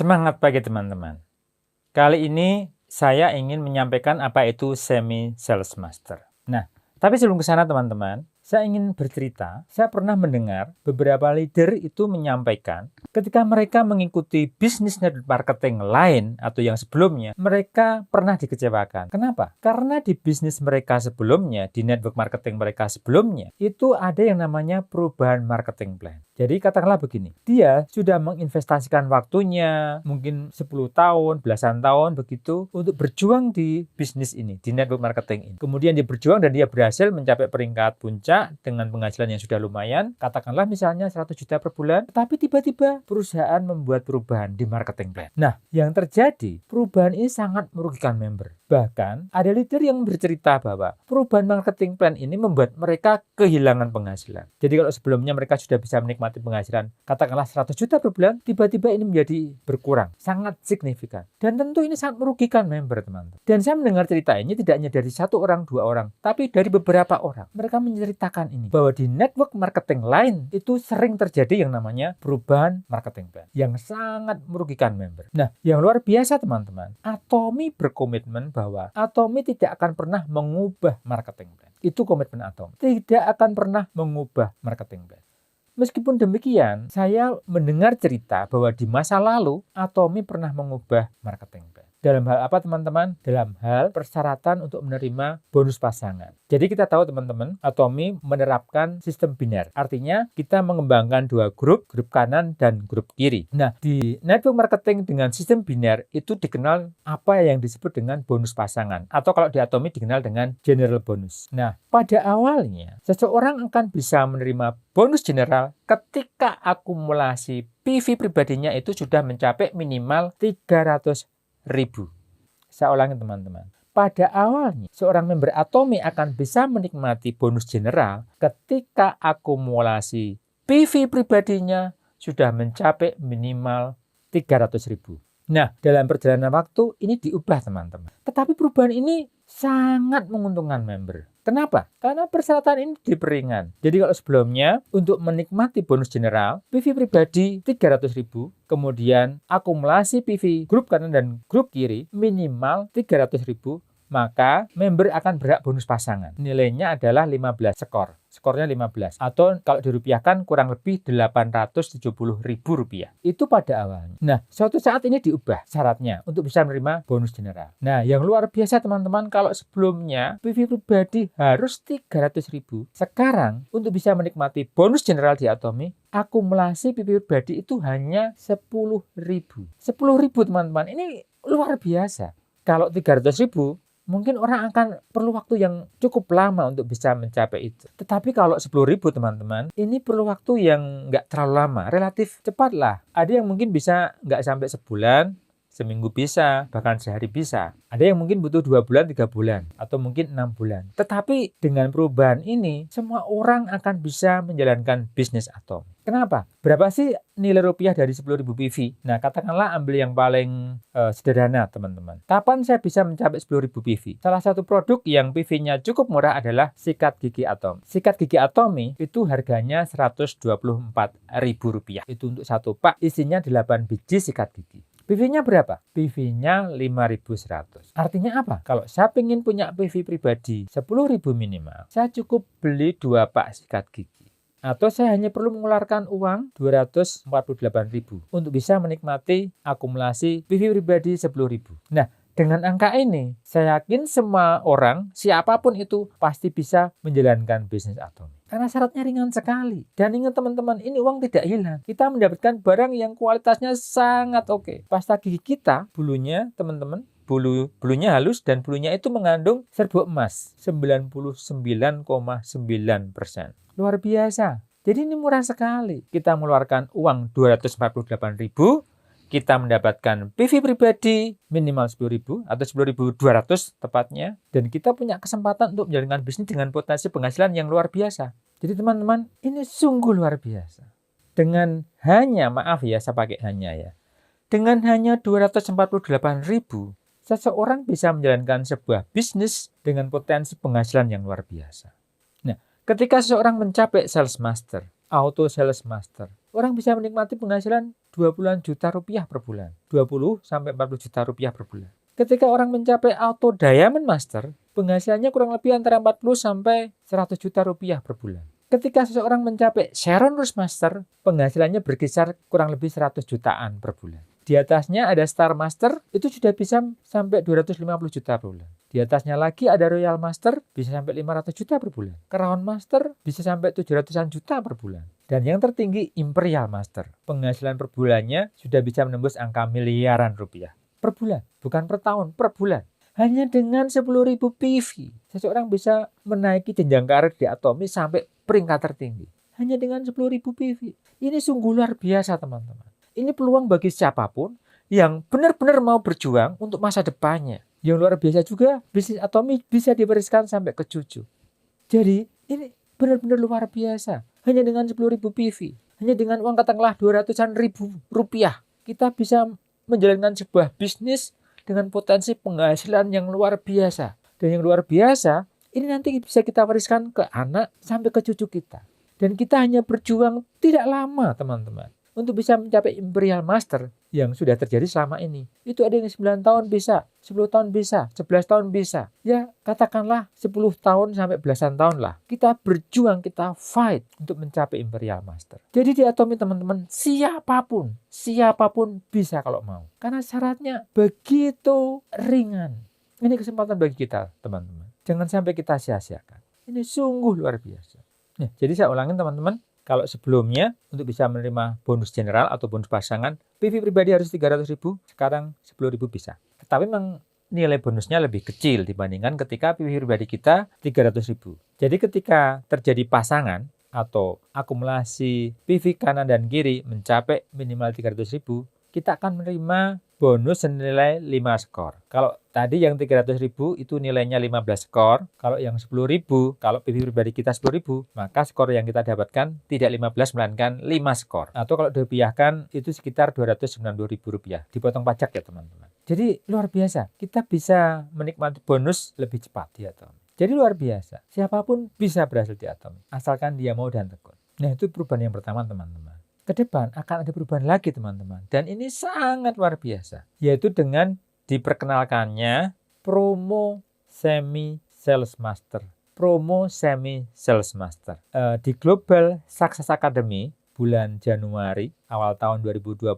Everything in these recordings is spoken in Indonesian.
Semangat pagi teman-teman. Kali ini saya ingin menyampaikan apa itu Semi Sales Master. Nah, tapi sebelum ke sana teman-teman, saya ingin bercerita. Saya pernah mendengar beberapa leader itu menyampaikan ketika mereka mengikuti bisnis network marketing lain atau yang sebelumnya, mereka pernah dikecewakan. Kenapa? Karena di bisnis mereka sebelumnya, di network marketing mereka sebelumnya, itu ada yang namanya perubahan marketing plan. Jadi katakanlah begini, dia sudah menginvestasikan waktunya, mungkin 10 tahun, belasan tahun begitu, untuk berjuang di bisnis ini, di network marketing ini. Kemudian dia berjuang dan dia berhasil mencapai peringkat puncak dengan penghasilan yang sudah lumayan, katakanlah misalnya 100 juta per bulan, tapi tiba-tiba perusahaan membuat perubahan di marketing plan. Nah, yang terjadi, perubahan ini sangat merugikan member. Bahkan, ada leader yang bercerita bahwa perubahan marketing plan ini membuat mereka kehilangan penghasilan. Jadi kalau sebelumnya mereka sudah bisa menikmati penghasilan katakanlah 100 juta per bulan, tiba-tiba ini menjadi berkurang, sangat signifikan. Dan tentu ini sangat merugikan member, teman-teman. Dan saya mendengar cerita ini tidak hanya dari satu orang, dua orang, tapi dari beberapa orang. Mereka menceritakan ini, bahwa di network marketing lain itu sering terjadi yang namanya perubahan marketing plan, yang sangat merugikan member. Nah, yang luar biasa teman-teman, Atomy berkomitmen bahwa Atomy tidak akan pernah mengubah marketing plan. Itu komitmen Atomy. Tidak akan pernah mengubah marketing plan. Meskipun demikian, saya mendengar cerita bahwa di masa lalu Atomy pernah mengubah marketing plan. Dalam hal apa teman-teman? Dalam hal persyaratan untuk menerima bonus pasangan. Jadi kita tahu teman-teman, Atomy menerapkan sistem binar. Artinya kita mengembangkan dua grup kanan dan grup kiri. Nah, di network marketing dengan sistem binar itu dikenal apa yang disebut dengan bonus pasangan. Atau kalau di Atomy dikenal dengan general bonus. Nah, pada awalnya seseorang akan bisa menerima bonus general ketika akumulasi PV pribadinya itu sudah mencapai minimal 300.000. Saya ulangi teman-teman. Pada awalnya, seorang member Atomy akan bisa menikmati bonus general ketika akumulasi PV pribadinya sudah mencapai minimal 300.000. Nah, dalam perjalanan waktu ini diubah teman-teman. Tetapi perubahan ini sangat menguntungkan member. Kenapa? Karena persyaratan ini diperingan. Jadi kalau sebelumnya untuk menikmati bonus general, PV pribadi 300.000, kemudian akumulasi PV grup kanan dan grup kiri minimal 300.000, maka member akan berhak bonus pasangan. Nilainya adalah 15 skor. Skornya 15. Atau kalau dirupiahkan kurang lebih Rp870.000. Itu pada awalnya. Nah, suatu saat ini diubah syaratnya untuk bisa menerima bonus general. Nah, yang luar biasa teman-teman, kalau sebelumnya PV pribadi harus 300.000. Sekarang untuk bisa menikmati bonus general di Atomy, akumulasi PV pribadi itu hanya 10.000. 10.000 teman-teman. Ini luar biasa. Kalau 300.000, mungkin orang akan perlu waktu yang cukup lama untuk bisa mencapai itu. Tetapi kalau 10.000 teman-teman, ini perlu waktu yang nggak terlalu lama, relatif cepat lah. Ada yang mungkin bisa nggak sampai sebulan, seminggu bisa, bahkan sehari bisa. Ada yang mungkin butuh 2 bulan, 3 bulan, atau mungkin 6 bulan. Tetapi dengan perubahan ini, semua orang akan bisa menjalankan bisnis Atomy. Kenapa? Berapa sih nilai rupiah dari 10.000 PV? Nah, katakanlah ambil yang paling sederhana, teman-teman. Kapan saya bisa mencapai 10.000 PV? Salah satu produk yang PV-nya cukup murah adalah sikat gigi Atomy. Sikat gigi Atomy itu harganya Rp124.000. Itu untuk satu pak, isinya 8 biji sikat gigi. PV-nya berapa? PV-nya 5.100. Artinya apa? Kalau saya ingin punya PV pribadi 10.000 minimal, saya cukup beli 2 pak sikat gigi. Atau saya hanya perlu mengeluarkan uang 248.000 untuk bisa menikmati akumulasi PV pribadi 10.000. Nah, dengan angka ini, saya yakin semua orang, siapapun itu, pasti bisa menjalankan bisnis Atomy. Karena syaratnya ringan sekali. Dan ingat teman-teman, ini uang tidak hilang. Kita mendapatkan barang yang kualitasnya sangat oke. Pasta gigi kita, bulunya teman-teman, bulunya halus dan bulunya itu mengandung serbuk emas 99,9%. Luar biasa. Jadi ini murah sekali. Kita mengeluarkan uang 248.000, kita mendapatkan PV pribadi minimal 10.000 atau 10.200 tepatnya, dan kita punya kesempatan untuk menjalankan bisnis dengan potensi penghasilan yang luar biasa. Jadi teman-teman, ini sungguh luar biasa. Dengan hanya, maaf ya, saya pakai hanya ya. Dengan hanya 248.000, seseorang bisa menjalankan sebuah bisnis dengan potensi penghasilan yang luar biasa. Nah, ketika seseorang mencapai sales master, Auto Sales Master. Orang bisa menikmati penghasilan 20-an juta rupiah per bulan. 20 sampai 40 juta rupiah per bulan. Ketika orang mencapai Auto Diamond Master, penghasilannya kurang lebih antara 40 sampai 100 juta rupiah per bulan. Ketika seseorang mencapai Sharon Rose Master, penghasilannya berkisar kurang lebih 100 jutaan per bulan. Di atasnya ada Star Master, itu sudah bisa sampai 250 juta per bulan. Di atasnya lagi ada Royal Master, bisa sampai 500 juta per bulan. Crown Master bisa sampai 700-an juta per bulan. Dan yang tertinggi Imperial Master. Penghasilan per bulannya sudah bisa menembus angka miliaran rupiah. Per bulan, bukan per tahun, per bulan. Hanya dengan 10.000 PV, seseorang bisa menaiki jenjang karir di Atomi sampai peringkat tertinggi. Hanya dengan 10.000 PV. Ini sungguh luar biasa, teman-teman. Ini peluang bagi siapapun yang benar-benar mau berjuang untuk masa depannya. Yang luar biasa juga, bisnis Atomi bisa diwariskan sampai ke cucu. Jadi, ini benar-benar luar biasa. Hanya dengan 10.000 PV, hanya dengan uang katakanlah 200-an ribu rupiah, kita bisa menjalankan sebuah bisnis dengan potensi penghasilan yang luar biasa. Dan yang luar biasa, ini nanti bisa kita wariskan ke anak sampai ke cucu kita. Dan kita hanya berjuang tidak lama, teman-teman, untuk bisa mencapai Imperial Master yang sudah terjadi selama ini. Itu ada yang 9 tahun bisa, 10 tahun bisa, 11 tahun bisa. Ya, katakanlah 10 tahun sampai belasan tahun lah. Kita berjuang, kita fight untuk mencapai Imperial Master. Jadi di Atomi, teman-teman, siapapun bisa kalau mau. Karena syaratnya begitu ringan. Ini kesempatan bagi kita, teman-teman. Jangan sampai kita sia-siakan. Ini sungguh luar biasa. Nah, jadi saya ulangin, teman-teman. Kalau sebelumnya untuk bisa menerima bonus general atau bonus pasangan, PV pribadi harus 300.000, sekarang 10.000 bisa. Tetapi memang nilai bonusnya lebih kecil dibandingkan ketika PV pribadi kita 300.000. Jadi ketika terjadi pasangan atau akumulasi PV kanan dan kiri mencapai minimal 300.000, kita akan menerima bonus senilai 5 skor. Kalau tadi yang 300.000 itu nilainya 15 skor. Kalau yang 10.000, kalau PV pribadi kita 10.000, maka skor yang kita dapatkan tidak 15 melainkan 5 skor. Atau kalau dirupiahkan itu sekitar Rp292.000. Dipotong pajak ya, teman-teman. Jadi luar biasa. Kita bisa menikmati bonus lebih cepat di Atomi. Jadi luar biasa. Siapapun bisa berhasil di Atomi, asalkan dia mau dan tekun. Nah, itu perubahan yang pertama, teman-teman. Ke depan akan ada perubahan lagi, teman-teman. Dan ini sangat luar biasa. Yaitu dengan diperkenalkannya promo Semi Sales Master. Promo Semi Sales Master. Di Global Success Academy bulan Januari awal tahun 2022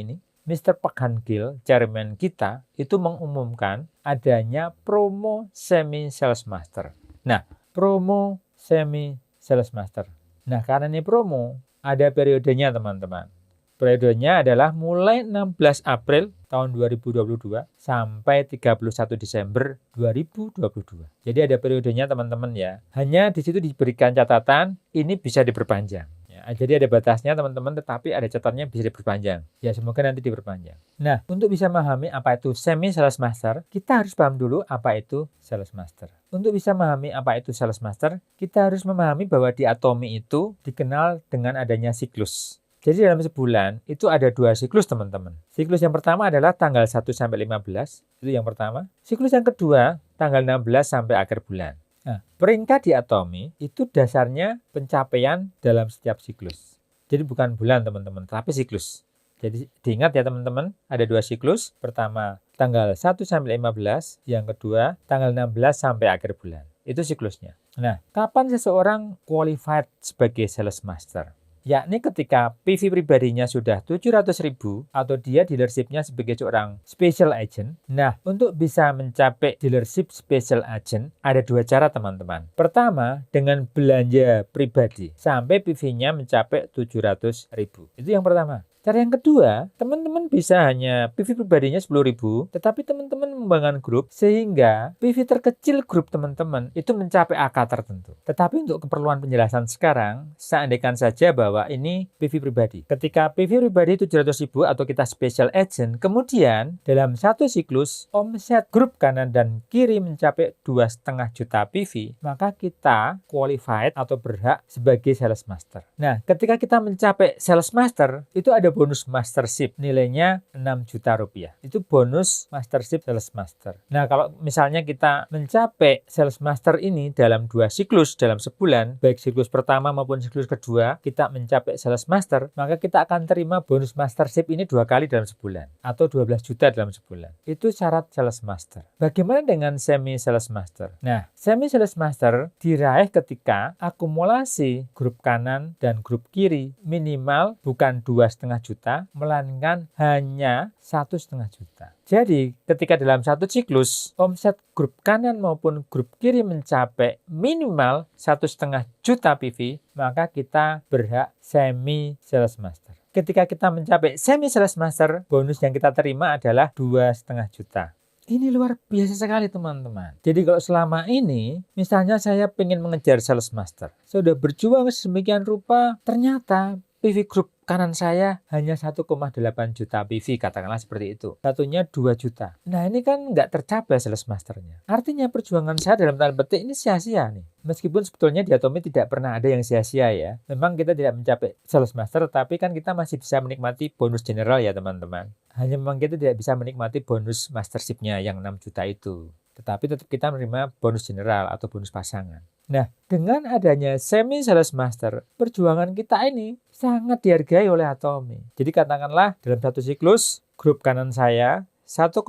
ini, Mr. Park Han-gil, chairman kita, itu mengumumkan adanya promo Semi Sales Master. Nah, promo Semi Sales Master. Nah, karena ini promo, ada periodenya, teman-teman. Periodenya adalah mulai 16 April tahun 2022 sampai 31 Desember 2022. Jadi ada periodenya, teman-teman ya. Hanya di situ diberikan catatan ini bisa diperpanjang. Ya, jadi ada batasnya, teman-teman, tetapi ada catatannya bisa diperpanjang. Ya, semoga nanti diperpanjang. Nah, untuk bisa memahami apa itu Semi Sales Master, kita harus paham dulu apa itu Sales Master. Untuk bisa memahami apa itu Sales Master, kita harus memahami bahwa di Atomi itu dikenal dengan adanya siklus. Jadi dalam sebulan itu ada 2 siklus, teman-teman. Siklus yang pertama adalah tanggal 1 sampai 15, itu yang pertama. Siklus yang kedua tanggal 16 sampai akhir bulan. Nah, peringkat di Atomi itu dasarnya pencapaian dalam setiap siklus. Jadi bukan bulan, teman-teman, tapi siklus. Jadi diingat ya, teman-teman, ada 2 siklus. Pertama tanggal 1 sampai 15, yang kedua tanggal 16 sampai akhir bulan. Itu siklusnya. Nah, kapan seseorang qualified sebagai Sales Master? Yakni ketika PV pribadinya sudah 700.000 atau dia dealershipnya sebagai seorang special agent. Nah, untuk bisa mencapai dealership special agent ada 2 cara, teman-teman. Pertama, dengan belanja pribadi sampai PV-nya mencapai 700.000. Itu yang pertama. Cara yang kedua, teman-teman bisa hanya PV pribadinya 10.000, tetapi teman-teman membangun grup sehingga PV terkecil grup teman-teman itu mencapai angka tertentu. Tetapi untuk keperluan penjelasan sekarang, seandainya saja bahwa ini PV pribadi. Ketika PV pribadi 700.000 atau kita special agent, kemudian dalam satu siklus omset grup kanan dan kiri mencapai 2,5 juta PV, maka kita qualified atau berhak sebagai Sales Master. Nah, ketika kita mencapai Sales Master, itu ada bonus mastership nilainya 6 juta rupiah. Itu bonus mastership sales master. Nah, kalau misalnya kita mencapai sales master ini dalam 2 siklus dalam sebulan, baik siklus pertama maupun siklus kedua, kita mencapai sales master, maka kita akan terima bonus mastership ini 2 kali dalam sebulan atau 12 juta dalam sebulan. Itu syarat sales master. Bagaimana dengan semi sales master? Nah, semi sales master diraih ketika akumulasi grup kanan dan grup kiri minimal bukan 2,5 juta, melainkan hanya 1,5 juta. Jadi, ketika dalam satu siklus, omset grup kanan maupun grup kiri mencapai minimal 1,5 juta PV, maka kita berhak semi sales master. Ketika kita mencapai semi sales master, bonus yang kita terima adalah 2,5 juta. Ini luar biasa sekali teman-teman. Jadi kalau selama ini, misalnya saya ingin mengejar sales master. Saya sudah berjuang sedemikian rupa, ternyata PV grup kanan saya hanya 1,8 juta PV, katakanlah seperti itu. Satunya 2 juta. Nah ini kan nggak tercapai sales masternya. Artinya perjuangan saya dalam tanda petik ini sia-sia nih. Meskipun sebetulnya di Atomy tidak pernah ada yang sia-sia ya. Memang kita tidak mencapai sales master, tapi kan kita masih bisa menikmati bonus general ya teman-teman. Hanya memang kita tidak bisa menikmati bonus mastership-nya yang 6 juta itu. Tetapi tetap kita menerima bonus general atau bonus pasangan. Nah, dengan adanya semi sales master, perjuangan kita ini sangat dihargai oleh Atomy. Jadi katakanlah dalam satu siklus, grup kanan saya 1,8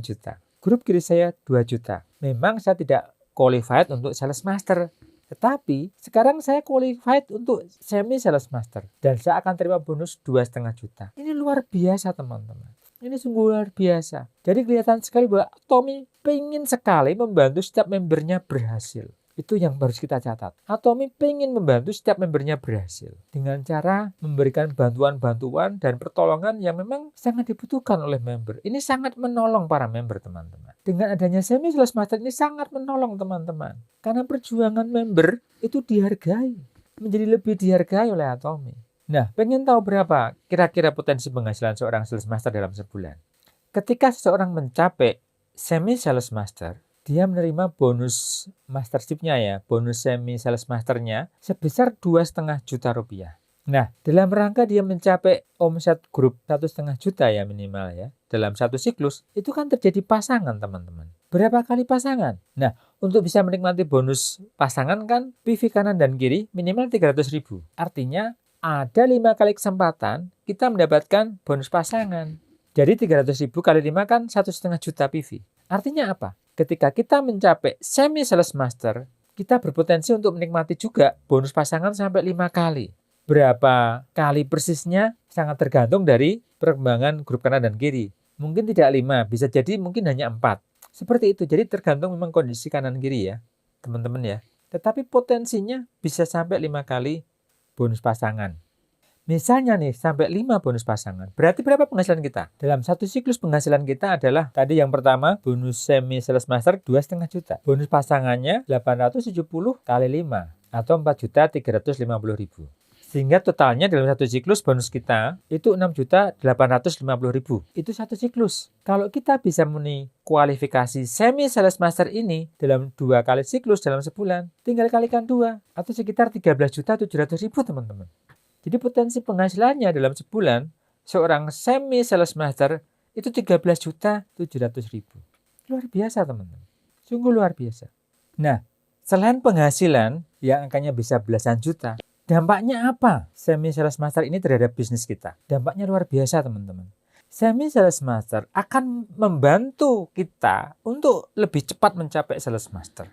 juta. Grup kiri saya 2 juta. Memang saya tidak qualified untuk sales master. Tetapi sekarang saya qualified untuk semi sales master. Dan saya akan terima bonus 2,5 juta. Ini luar biasa teman-teman. Ini sungguh luar biasa. Jadi kelihatan sekali bahwa Atomy pengen sekali membantu setiap membernya berhasil. Itu yang harus kita catat. Atomy pengen membantu setiap membernya berhasil. Dengan cara memberikan bantuan-bantuan dan pertolongan yang memang sangat dibutuhkan oleh member. Ini sangat menolong para member teman-teman. Dengan adanya semi sales master ini sangat menolong teman-teman. Karena perjuangan member itu dihargai. Menjadi lebih dihargai oleh Atomy. Nah, pengen tahu berapa kira-kira potensi penghasilan seorang sales master dalam sebulan? Ketika seseorang mencapai semi sales master, dia menerima bonus mastership-nya ya, bonus semi sales masternya sebesar 2,5 juta rupiah. Nah, dalam rangka dia mencapai omset grup 1,5 juta ya minimal ya, dalam satu siklus, itu kan terjadi pasangan teman-teman. Berapa kali pasangan? Nah, untuk bisa menikmati bonus pasangan kan PV kanan dan kiri minimal 300.000. Artinya, ada 5 kali kesempatan kita mendapatkan bonus pasangan. Jadi 300.000 kali 5 kan 1,5 juta PV. Artinya apa? Ketika kita mencapai semi sales master, kita berpotensi untuk menikmati juga bonus pasangan sampai 5 kali. Berapa kali persisnya sangat tergantung dari perkembangan grup kanan dan kiri. Mungkin tidak 5, bisa jadi mungkin hanya 4. Seperti itu, jadi tergantung memang kondisi kanan kiri ya, teman-teman ya. Tetapi potensinya bisa sampai 5 kali bonus pasangan. Misalnya nih, sampai 5 bonus pasangan. Berarti berapa penghasilan kita? Dalam satu siklus penghasilan kita adalah, tadi yang pertama, bonus semi sales master 2,5 juta. Bonus pasangannya 870 kali 5, atau 4.350.000. Sehingga totalnya dalam satu siklus bonus kita, itu 6.850.000. Itu satu siklus. Kalau kita bisa memenuhi kualifikasi semi sales master ini dalam 2 kali siklus dalam sebulan, tinggal kalikan 2, atau sekitar 13.700.000 teman-teman. Jadi potensi penghasilannya dalam sebulan, seorang semi sales master itu 13.700.000. Luar biasa teman-teman. Sungguh luar biasa. Nah, selain penghasilan yang angkanya bisa belasan juta, dampaknya apa semi sales master ini terhadap bisnis kita? Dampaknya luar biasa teman-teman. Semi sales master akan membantu kita untuk lebih cepat mencapai sales master.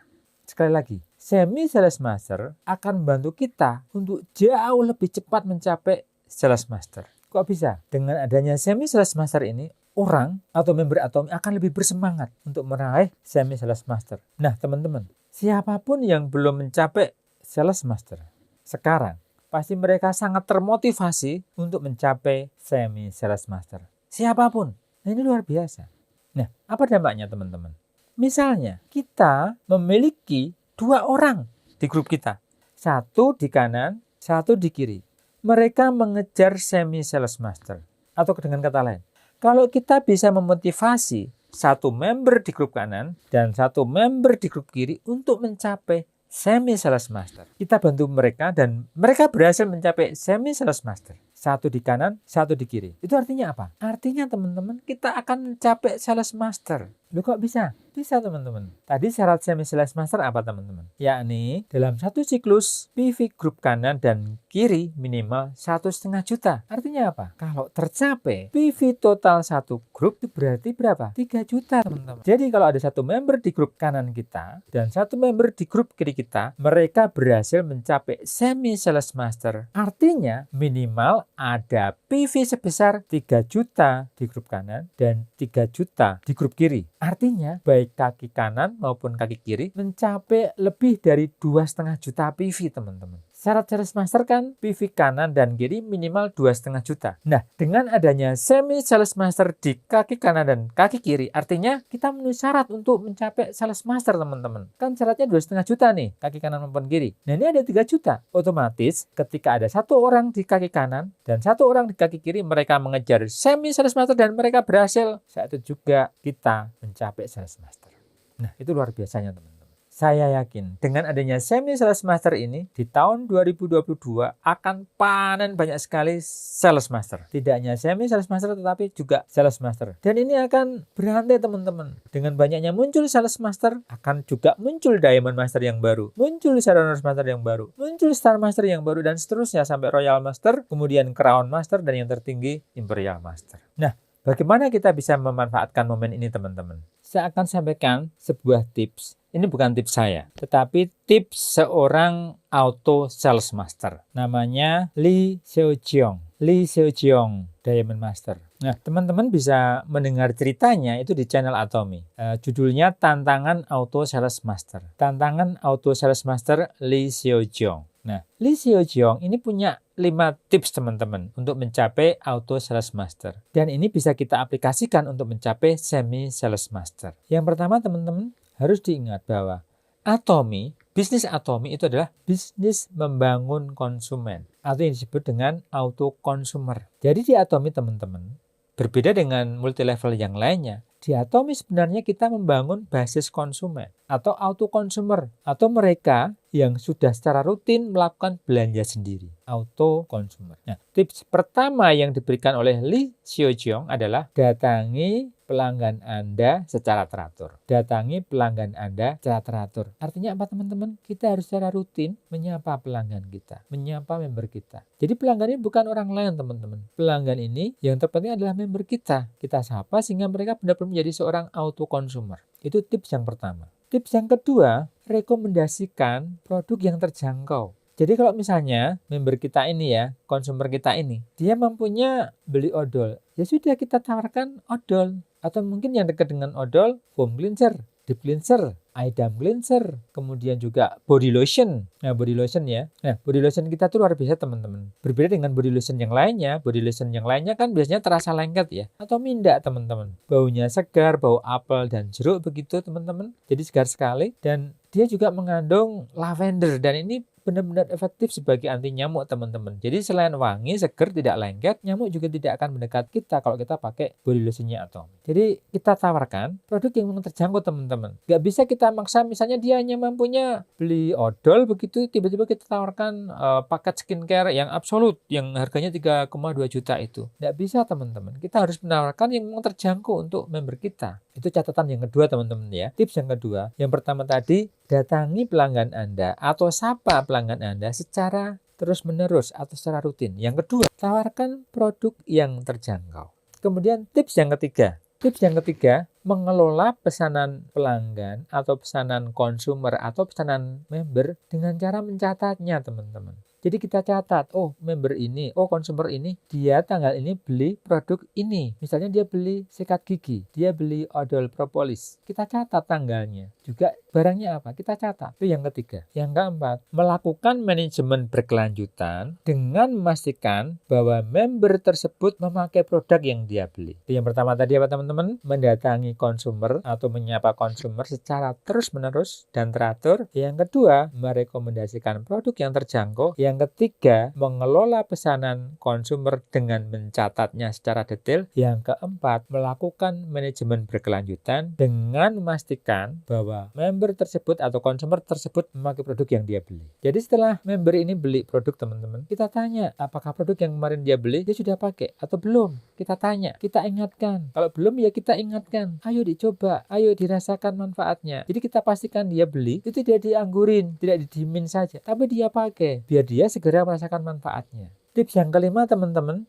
Sekali lagi, semi sales master akan membantu kita untuk jauh lebih cepat mencapai sales master. Kok bisa? Dengan adanya semi sales master ini, orang atau member Atomy akan lebih bersemangat untuk meraih semi sales master. Nah, teman-teman, siapapun yang belum mencapai sales master sekarang, pasti mereka sangat termotivasi untuk mencapai semi sales master. Siapapun. Nah, ini luar biasa. Nah, apa dampaknya, teman-teman? Misalnya, kita memiliki 2 orang di grup kita. 1 di kanan, 1 di kiri. Mereka mengejar semi sales master. Atau dengan kata lain, kalau kita bisa memotivasi 1 member di grup kanan dan 1 member di grup kiri untuk mencapai semi sales master. Kita bantu mereka dan mereka berhasil mencapai semi sales master. satu di kanan, satu di kiri. Itu artinya apa? Artinya teman-teman, kita akan mencapai sales master. Loh kok bisa? Bisa teman-teman. Tadi syarat semi sales master apa teman-teman? Yakni dalam satu siklus PV grup kanan dan kiri minimal 1,5 juta. Artinya apa? Kalau tercapai PV total satu grup itu berarti berapa? 3 juta teman-teman. Jadi kalau ada satu member di grup kanan kita dan satu member di grup kiri kita, mereka berhasil mencapai semi sales master. Artinya minimal ada PV sebesar 3 juta di grup kanan dan 3 juta di grup kiri. Artinya baik kaki kanan maupun kaki kiri mencapai lebih dari 2,5 juta PV teman-teman. Syarat sales master kan PV kanan dan kiri minimal 2,5 juta. Nah, dengan adanya semi sales master di kaki kanan dan kaki kiri, artinya kita memenuhi syarat untuk mencapai sales master teman-teman. Kan syaratnya 2,5 juta nih, kaki kanan maupun kiri. Nah, ini ada 3 juta. Otomatis ketika ada satu orang di kaki kanan dan satu orang di kaki kiri, mereka mengejar semi sales master dan mereka berhasil. Saat itu juga kita mencapai sales master. Nah, itu luar biasanya teman-teman. Saya yakin dengan adanya semi sales master ini di tahun 2022 akan panen banyak sekali sales master. Tidak hanya semi sales master tetapi juga sales master. Dan ini akan berantai teman-teman. Dengan banyaknya muncul sales master akan juga muncul diamond master yang baru, muncul shadow master yang baru, muncul star master yang baru dan seterusnya sampai royal master, kemudian crown master dan yang tertinggi imperial master. Nah, bagaimana kita bisa memanfaatkan momen ini teman-teman? Saya akan sampaikan sebuah tips. Ini bukan tips saya, tetapi tips seorang auto sales master. Namanya Lee Seojeong. Lee Seojeong, Diamond Master. Nah, teman-teman bisa mendengar ceritanya itu di channel Atomy. Judulnya Tantangan Auto Sales Master. Tantangan Auto Sales Master Lee Seojeong. Nah, Lee Seojeong ini punya 5 tips teman-teman untuk mencapai auto sales master. Dan ini bisa kita aplikasikan untuk mencapai semi sales master. Yang pertama teman-teman, harus diingat bahwa Atomy, bisnis Atomy itu adalah bisnis membangun konsumen atau yang disebut dengan auto consumer. Jadi di Atomy teman-teman, berbeda dengan multi level yang lainnya, di Atomy sebenarnya kita membangun basis konsumen atau auto consumer atau mereka yang sudah secara rutin melakukan belanja sendiri, auto consumer. Nah, tips pertama yang diberikan oleh Lee Seojeong adalah datangi pelanggan Anda secara teratur. Datangi pelanggan Anda secara teratur. Artinya apa teman-teman? Kita harus secara rutin menyapa pelanggan kita, menyapa member kita. Jadi pelanggan ini bukan orang lain teman-teman. Pelanggan ini yang terpenting adalah member kita. Kita sapa sehingga mereka benar-benar menjadi seorang auto consumer. Itu tips yang pertama. Tips yang kedua, rekomendasikan produk yang terjangkau. Jadi kalau misalnya member kita ini ya, konsumer kita ini, dia mampunya beli odol, ya sudah kita tawarkan odol. Atau mungkin yang dekat dengan odol, foam cleanser, deep cleanser, eye dam cleanser, kemudian juga body lotion. Nah, body lotion ya. Nah, body lotion kita tuh luar biasa teman-teman. Berbeda dengan body lotion yang lainnya, body lotion yang lainnya kan biasanya terasa lengket ya, atau mindak teman-teman. Baunya segar, bau apel dan jeruk begitu teman-teman. Jadi segar sekali dan dia juga mengandung lavender dan ini benar-benar efektif sebagai anti nyamuk teman-teman. Jadi selain wangi, seger, tidak lengket, nyamuk juga tidak akan mendekat kita kalau kita pakai body lotionnya Atomy. Jadi kita tawarkan produk yang memang terjangkau teman-teman. Gak bisa kita maksa misalnya dia hanya mampunya beli odol begitu, tiba-tiba kita tawarkan paket skincare yang absolut yang harganya 3,2 juta itu. Gak bisa teman-teman. Kita harus menawarkan yang memang terjangkau untuk member kita. Itu catatan yang kedua teman-teman ya. Tips yang kedua. Yang pertama tadi, datangi pelanggan Anda atau sapa pelanggan Anda secara terus-menerus atau secara rutin. Yang kedua, tawarkan produk yang terjangkau. Kemudian tips yang ketiga. Tips yang ketiga, mengelola pesanan pelanggan atau pesanan konsumer atau pesanan member dengan cara mencatatnya teman-teman. Jadi kita catat, oh member ini, oh konsumer ini, dia tanggal ini beli produk ini. Misalnya dia beli sikat gigi, dia beli odol propolis. Kita catat tanggalnya. Juga barangnya apa? Kita catat. Itu yang ketiga. Yang keempat, melakukan manajemen berkelanjutan dengan memastikan bahwa member tersebut memakai produk yang dia beli. Itu yang pertama tadi apa teman-teman? Mendatangi konsumer atau menyapa konsumer secara terus-menerus dan teratur. Yang kedua, merekomendasikan produk yang terjangkau. Yang ketiga, mengelola pesanan konsumer dengan mencatatnya secara detail. Yang keempat, melakukan manajemen berkelanjutan dengan memastikan bahwa member member tersebut atau konsumer tersebut memakai produk yang dia beli. Jadi setelah member ini beli produk teman-teman, kita tanya apakah produk yang kemarin dia beli dia sudah pakai atau belum. Kita tanya, kita ingatkan. Kalau belum ya kita ingatkan. Ayo dicoba, ayo dirasakan manfaatnya. Jadi kita pastikan dia beli itu tidak dianggurin, tidak didiemin saja, tapi dia pakai biar dia segera merasakan manfaatnya. Tips yang kelima teman-teman,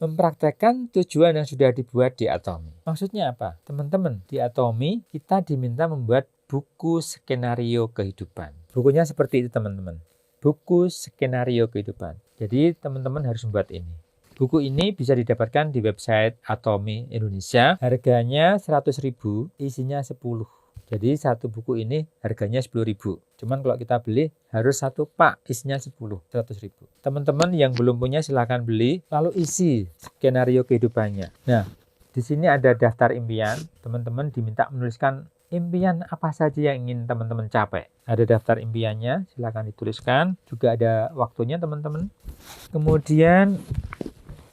mempraktekkan tujuan yang sudah dibuat di Atomy. Maksudnya apa? Teman-teman, di Atomy kita diminta membuat buku skenario kehidupan. Bukunya seperti itu teman-teman. Buku skenario kehidupan. Jadi teman-teman harus membuat ini. Buku ini bisa didapatkan di website Atomy Indonesia. Harganya 100.000, isinya 10. Jadi satu buku ini harganya 10.000. Cuman kalau kita beli harus satu pak, isinya 100.000. Teman-teman yang belum punya silahkan beli, lalu isi skenario kehidupannya. Nah, di sini ada daftar impian. Teman-teman diminta menuliskan impian apa saja yang ingin teman-teman capai. Ada daftar impiannya, silahkan dituliskan. Juga ada waktunya teman-teman. Kemudian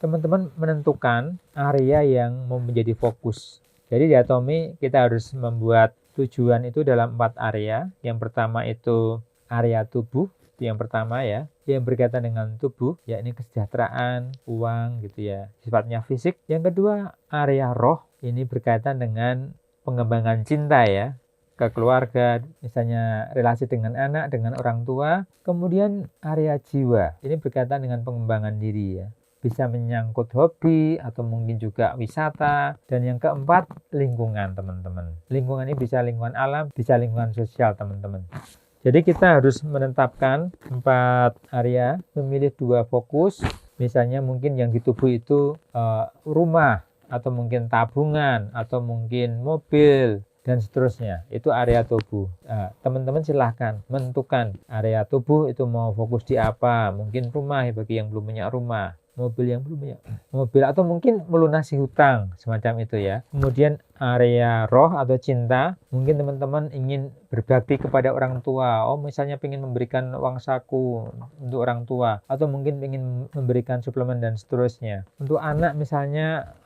teman-teman menentukan area yang mau menjadi fokus. Jadi di Atomy kita harus membuat tujuan itu dalam 4 area. Yang pertama itu area tubuh, itu yang pertama ya, yang berkaitan dengan tubuh, yakni kesejahteraan, uang gitu ya, sifatnya fisik. Yang kedua area roh, ini berkaitan dengan pengembangan cinta ya, ke keluarga, misalnya relasi dengan anak, dengan orang tua. Kemudian area jiwa, ini berkaitan dengan pengembangan diri ya, bisa menyangkut hobi atau mungkin juga wisata. Dan yang keempat lingkungan teman-teman. Lingkungan ini bisa lingkungan alam, bisa lingkungan sosial teman-teman. Jadi kita harus menetapkan 4 area, memilih 2 fokus. Misalnya mungkin yang di tubuh itu rumah, atau mungkin tabungan, atau mungkin mobil, dan seterusnya. Itu area tubuh. Teman-teman silahkan menentukan area tubuh itu mau fokus di apa. Mungkin rumah bagi yang belum punya rumah, mobil yang belum punya mobil, atau mungkin melunasi hutang semacam itu ya. Kemudian area roh atau cinta, mungkin teman-teman ingin berbakti kepada orang tua. Misalnya ingin memberikan uang saku untuk orang tua, atau mungkin ingin memberikan suplemen dan seterusnya. Untuk anak misalnya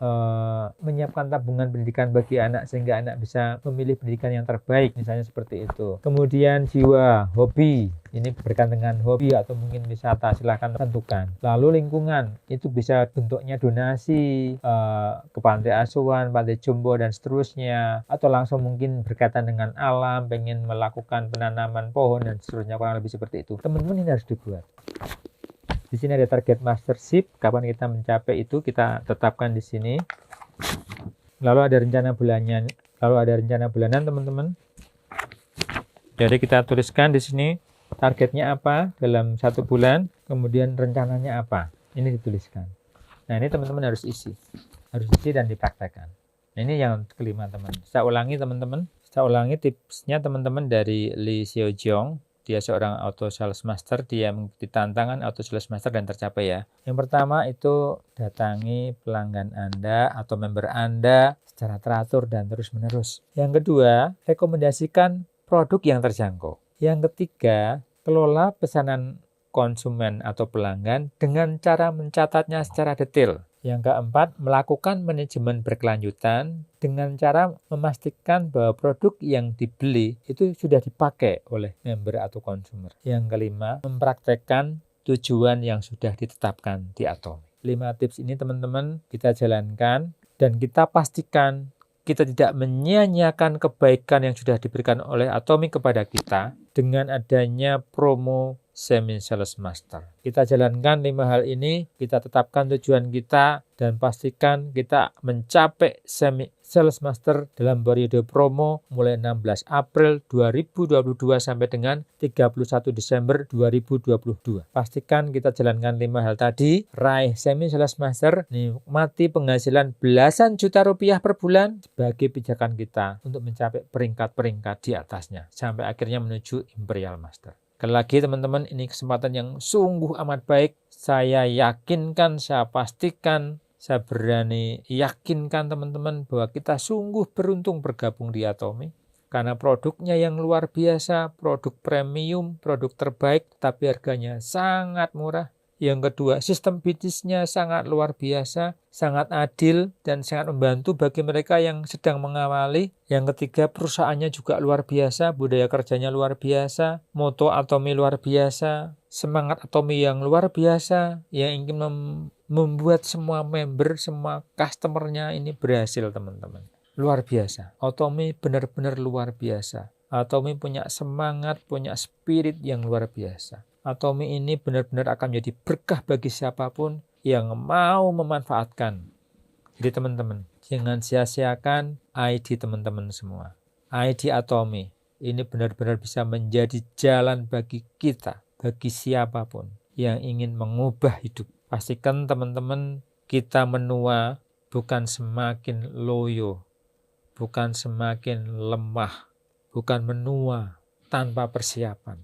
menyiapkan tabungan pendidikan bagi anak sehingga anak bisa memilih pendidikan yang terbaik, misalnya seperti itu. Kemudian jiwa, hobi, ini berkaitan dengan hobi atau mungkin wisata, silahkan tentukan. Lalu lingkungan, itu bisa bentuknya donasi ke pantai asuhan, pantai jompo dan seterusnya, atau langsung mungkin berkaitan dengan alam, pengen melakukan penanaman pohon dan seterusnya, kurang lebih seperti itu. Teman-teman ini harus dibuat. Di sini ada target mastership, kapan kita mencapai itu kita tetapkan di sini. Lalu ada rencana bulanan teman-teman. Jadi kita tuliskan di sini targetnya apa dalam 1 bulan, kemudian rencananya apa. Ini dituliskan. Nah, ini teman-teman harus isi dan dipraktekkan. Nah, ini yang kelima teman. Saya ulangi teman-teman. Saya ulangi tipsnya teman-teman dari Lee Seo-jong. Dia seorang auto sales master. Dia mengikuti tantangan auto sales master dan tercapai ya. Yang pertama itu datangi pelanggan Anda atau member Anda secara teratur dan terus-menerus. Yang kedua, rekomendasikan produk yang terjangkau. Yang ketiga, kelola pesanan konsumen atau pelanggan dengan cara mencatatnya secara detail. Yang keempat, melakukan manajemen berkelanjutan dengan cara memastikan bahwa produk yang dibeli itu sudah dipakai oleh member atau konsumer. Yang kelima, mempraktekkan tujuan yang sudah ditetapkan di Atomy. 5 tips ini teman-teman kita jalankan dan kita pastikan kita tidak menyia-nyiakan kebaikan yang sudah diberikan oleh Atomy kepada kita dengan adanya promo Semi Sales Master. Kita jalankan 5 hal ini, kita tetapkan tujuan kita, dan pastikan kita mencapai Semi Sales Master dalam periode promo mulai 16 April 2022 sampai dengan 31 Desember 2022. Pastikan kita jalankan 5 hal tadi, raih Semi Sales Master, nikmati penghasilan belasan juta rupiah per bulan sebagai pijakan kita untuk mencapai peringkat-peringkat di atasnya, sampai akhirnya menuju Imperial Master. Sekali lagi teman-teman, ini kesempatan yang sungguh amat baik. Saya yakinkan, saya pastikan, saya berani yakinkan teman-teman bahwa kita sungguh beruntung bergabung di Atomy. Karena produknya yang luar biasa, produk premium, produk terbaik, tapi harganya sangat murah. Yang kedua, sistem bisnisnya sangat luar biasa, sangat adil, dan sangat membantu bagi mereka yang sedang mengawali. Yang ketiga, perusahaannya juga luar biasa, budaya kerjanya luar biasa, moto Atomi luar biasa, semangat Atomi yang luar biasa, yang ingin membuat semua member, semua customernya ini berhasil, teman-teman. Luar biasa. Atomi benar-benar luar biasa. Atomi punya semangat, punya spirit yang luar biasa. Atomi ini benar-benar akan menjadi berkah bagi siapapun yang mau memanfaatkan. Jadi teman-teman, jangan sia-siakan ID teman-teman semua. ID Atomi ini benar-benar bisa menjadi jalan bagi kita, bagi siapapun yang ingin mengubah hidup. Pastikan teman-teman kita menua bukan semakin loyo, bukan semakin lemah, bukan menua tanpa persiapan,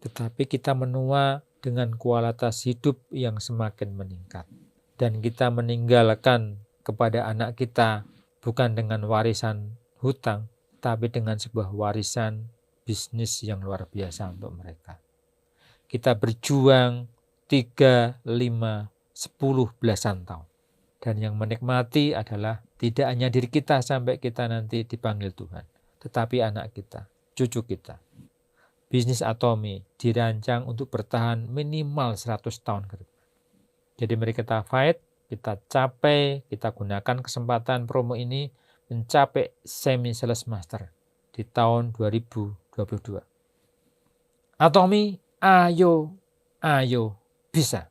tetapi kita menua dengan kualitas hidup yang semakin meningkat. Dan kita meninggalkan kepada anak kita bukan dengan warisan hutang, tapi dengan sebuah warisan bisnis yang luar biasa untuk mereka. Kita berjuang 3, 5, 10 belasan tahun. Dan yang menikmati adalah tidak hanya diri kita sampai kita nanti dipanggil Tuhan, tetapi anak kita, cucu kita. Bisnis Atomi dirancang untuk bertahan minimal 100 tahun ke depan. Jadi mari kita fight, kita capai, kita gunakan kesempatan promo ini mencapai Semi Sales Master di tahun 2022. Atomi, ayo bisa.